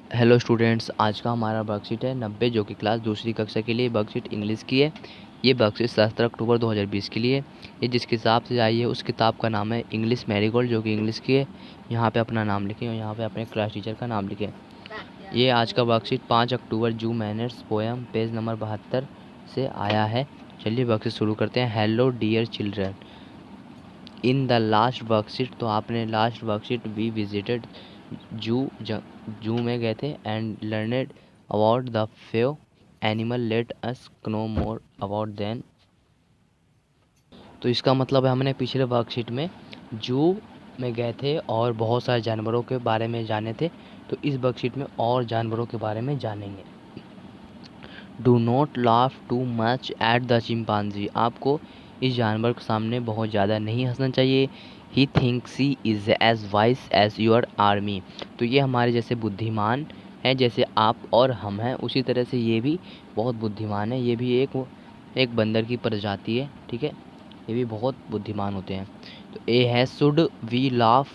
Hello students, आज का हमारा वर्कशीट है 90 जो कि क्लास दूसरी कक्षा के लिए वर्कशीट इंग्लिश की है। ये वर्कशीट 17 अक्टूबर 2020 के लिए। ये जिस किताब से आई है उस किताब का नाम है इंग्लिश मैरीगोल्ड, जो कि इंग्लिश की है। यहाँ पे अपना नाम लिखें और यहाँ पे अपने क्लास टीचर का नाम लिखें। ये आज का वर्कशीट 5 अक्टूबर जू मैनर्स पोएम पेज नंबर 72 से आया है। चलिए वर्कशीट शुरू करते हैं। Hello dear children, in the last worksheet, तो आपने लास्ट वर्कशीट वी विजिटेड जू जू में गए थे and learned about the few animal, let us know more about then. तो इसका मतलब है हमने पिछले वर्कशीट में जू में गए थे और बहुत सारे जानवरों के बारे में जाने थे, तो इस वर्कशीट में और जानवरों के बारे में जानेंगे। Do not laugh too much at the chimpanzee, आपको इस जानवर के सामने बहुत ज़्यादा नहीं हंसना चाहिए। He thinks he is as wise as your army, तो ये हमारे जैसे बुद्धिमान है, जैसे आप और हम हैं उसी तरह से ये भी बहुत बुद्धिमान है। ये भी एक बंदर की प्रजाति है, ठीक है। ये भी बहुत बुद्धिमान होते हैं। तो ए है should we laugh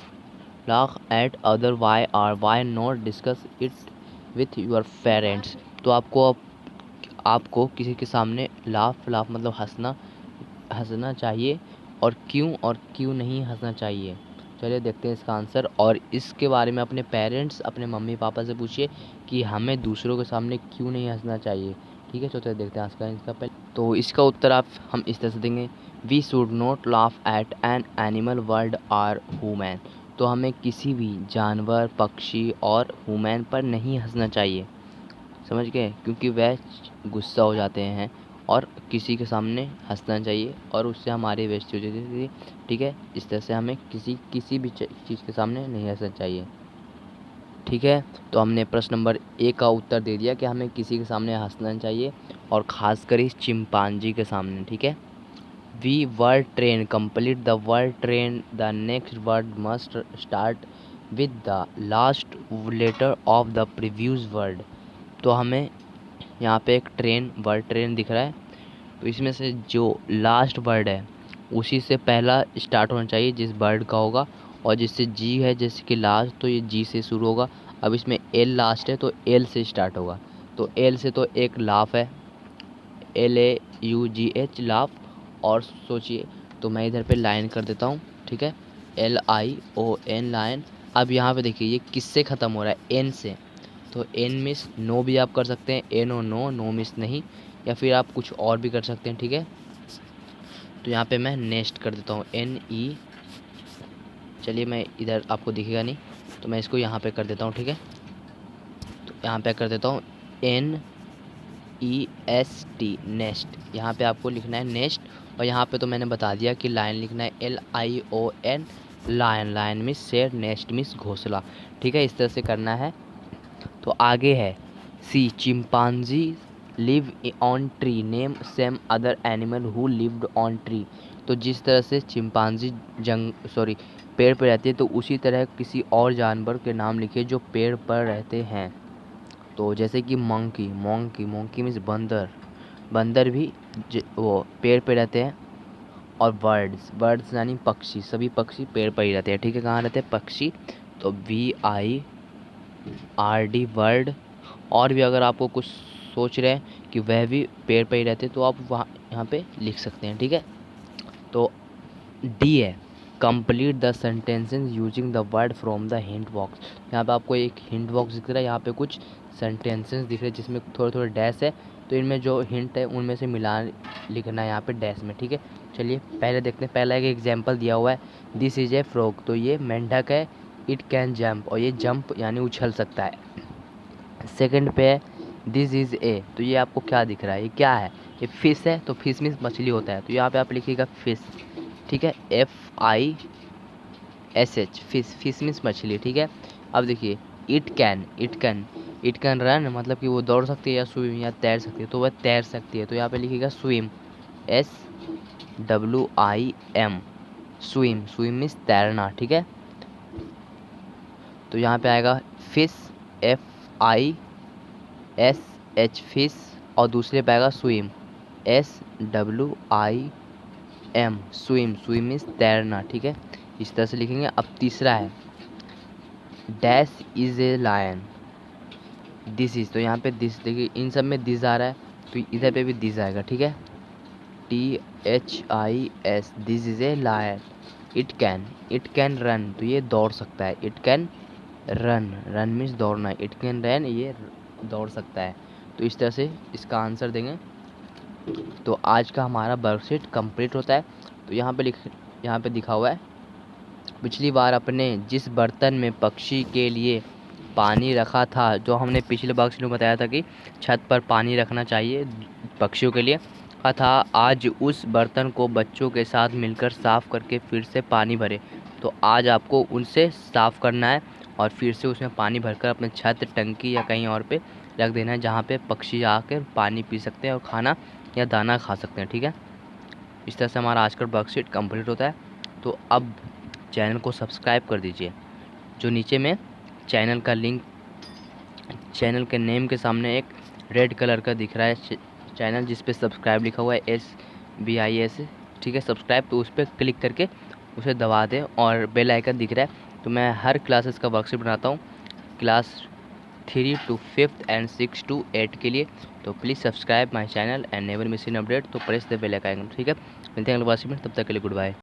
at other why not discuss it with your parents, तो आपको किसी के सामने लाफ मतलब हंसना चाहिए, और क्यों नहीं हंसना चाहिए। चलिए देखते हैं इसका आंसर, और इसके बारे में अपने पेरेंट्स, अपने मम्मी पापा से पूछिए कि हमें दूसरों के सामने क्यों नहीं हंसना चाहिए, ठीक है। चलिए देखते हैं इसका पहले तो इसका उत्तर हम इस तरह से देंगे। We should not laugh at an animal world or human, तो हमें किसी भी जानवर, पक्षी और ह्यूमन पर नहीं हंसना चाहिए, समझ गए, क्योंकि वह गुस्सा हो जाते हैं और किसी के सामने हंसना चाहिए और उससे हमारी बेइज्जती हो जाती है, ठीक है। इस तरह से हमें किसी भी चीज़ के सामने नहीं हंसना चाहिए, ठीक है। तो हमने प्रश्न नंबर ए का उत्तर दे दिया कि हमें किसी के सामने हंसना चाहिए और ख़ासकर इस चिंपांजी के सामने, ठीक है। We word train complete the word train, the next word must start with the last letter of the previous word, तो हमें यहाँ पे एक वर्ड ट्रेन दिख रहा है, तो इसमें से जो लास्ट वर्ड है उसी से पहला स्टार्ट होना चाहिए जिस वर्ड का होगा, और जिससे जी है जैसे कि लास्ट, तो ये जी से शुरू होगा। अब इसमें एल लास्ट है तो एल से स्टार्ट होगा, तो एल से तो एक लाफ है, LAUGH लाफ। और सोचिए, तो मैं इधर पे लाइन कर देता हूँ, ठीक है, LION लाइन। अब यहाँ पे देखिए ये किससे ख़त्म हो रहा है, एन से, तो एन मिस नो भी आप कर सकते हैं, एन ओ नो मिस नहीं, या फिर आप कुछ और भी कर सकते हैं, ठीक है। तो यहाँ पे मैं नेक्स्ट कर देता हूँ NE, चलिए मैं इधर आपको दिखेगा नहीं तो मैं इसको यहाँ पे कर देता हूँ, ठीक है। तो यहाँ पे कर देता हूँ NEST नेस्ट, यहाँ पे आपको लिखना है नेक्स्ट, और यहाँ पे तो मैंने बता दिया कि लाइन लिखना है LION लायन, लायन मिस शेर, नेस्ट मिस घोंसला, ठीक है। इस तरह से करना है। तो आगे है see, chimpanzee live on tree, name same other animal who lived on tree, तो जिस तरह से चिंपांजी पेड़ पर रहती है, तो उसी तरह किसी और जानवर के नाम लिखिए जो पेड़ पर रहते हैं। तो जैसे कि मोंकी मीन्स बंदर, बंदर भी वो पेड़ पे रहते हैं। और बर्ड्स यानी पक्षी, सभी पक्षी पेड़ पर ही रहते हैं, ठीक है। कहाँ रहते हैं, पक्षी, तो VIRD वर्ड। और भी अगर आपको कुछ सोच रहे हैं कि वह भी पेड़ पे ही रहते तो आप वहाँ यहाँ पे लिख सकते हैं, ठीक है। तो डी है complete the sentences using the word from the hint box, यहाँ पे आपको एक हिंट बॉक्स दिख रहा है, यहाँ पे कुछ सेंटेंसेस दिख रहे हैं जिसमें थोड़े थोड़े डैश है, तो इनमें जो हिंट है उनमें से मिला लिखना है यहाँ पे डैश में, ठीक है। चलिए पहले देखते हैं, पहला एक एग्जाम्पल दिया हुआ है, दिस इज ए फ्रॉग, तो ये मेंढक है, इट कैन जंप, और ये जंप यानी उछल सकता है। सेकंड पे है दिस इज़ ए, तो ये आपको क्या दिख रहा है, ये क्या है, ये फिश है, तो फिश मीन्स मछली होता है, तो यहाँ पे आप लिखिएगा फिश, ठीक है, FISH फिश, फिश मीन्स मछली, ठीक है। अब देखिए इट कैन रन, मतलब कि वो दौड़ सकती है, या स्विम या तैर सकती है, तो वह तैर सकती है, तो यहाँ पे लिखिएगा स्विम, SWIM स्विम मीन्स तैरना, ठीक है। तो यहाँ पे आएगा फिश, FISH फिश, और दूसरे पे आएगा स्विम, SWIM स्विम मीन्स तैरना, ठीक है। इस तरह से लिखेंगे। अब तीसरा है dash is a lion, this is, तो यहाँ पे दिस देखिए, इन सब में दिस आ रहा है तो इधर पे भी दिस आएगा, ठीक है। THIS, this is a lion. It can run, तो ये दौड़ सकता है। It can run, run means दौड़ना। इट कैन रन, ये दौड़ सकता है। तो इस तरह से इसका आंसर देंगे तो आज का हमारा वर्कशीट कंप्लीट होता है। तो यहाँ पे दिखा हुआ है, पिछली बार अपने जिस बर्तन में पक्षी के लिए पानी रखा था, जो हमने पिछले वर्कशीट में बताया था कि छत पर पानी रखना चाहिए पक्षियों के लिए, कहा था आज उस बर्तन को बच्चों के साथ मिलकर साफ़ करके फिर से पानी भरें। तो आज आपको उनसे साफ़ करना है और फिर से उसमें पानी भरकर अपने छत, टंकी या कहीं और पे रख देना है, जहाँ पे पक्षी आकर पानी पी सकते हैं और खाना या दाना खा सकते हैं, ठीक है। इस तरह से हमारा आज का वर्कशीट कंप्लीट होता है। तो अब चैनल को सब्सक्राइब कर दीजिए। जो नीचे में चैनल का लिंक, चैनल के नेम के सामने एक रेड कलर का दिख रहा है चैनल, जिस पे सब्सक्राइब लिखा हुआ है, SBIS, ठीक है, सब्सक्राइब। तो उस पर क्लिक करके उसे दबा दें और बेल आइकन दिख रहा है। तो मैं हर क्लासेस का वर्कशीट बनाता हूँ, class 3 to 5th and 6 to 8 के लिए। तो please subscribe my channel and never miss in update. तो प्रेस द बेल आइकन, ठीक है। मिलते हैं अगले वर्कशीट में, तब तक के लिए गुड बाय।